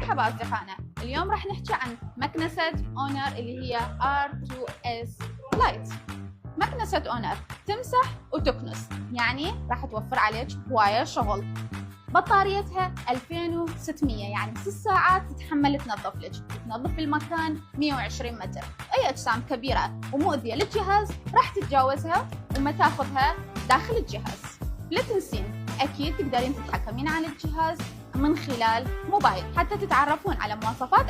مرحبا أصدقائنا، اليوم راح نحكي عن مكنسة أونر اللي هي R2S Lite. مكنسة أونر تمسح وتكنس، يعني راح توفر عليك هواية شغل. بطاريتها 2600، يعني 6 ساعات تتحمل تنظف لك، تنظف المكان 120 متر. أي أجسام كبيرة ومؤذية للجهاز راح تتجاوزها وما تاخذها داخل الجهاز. لا تنسين أكيد تقدرين تتحكمين على الجهاز من خلال موبايل حتى تتعرفون على مواصفات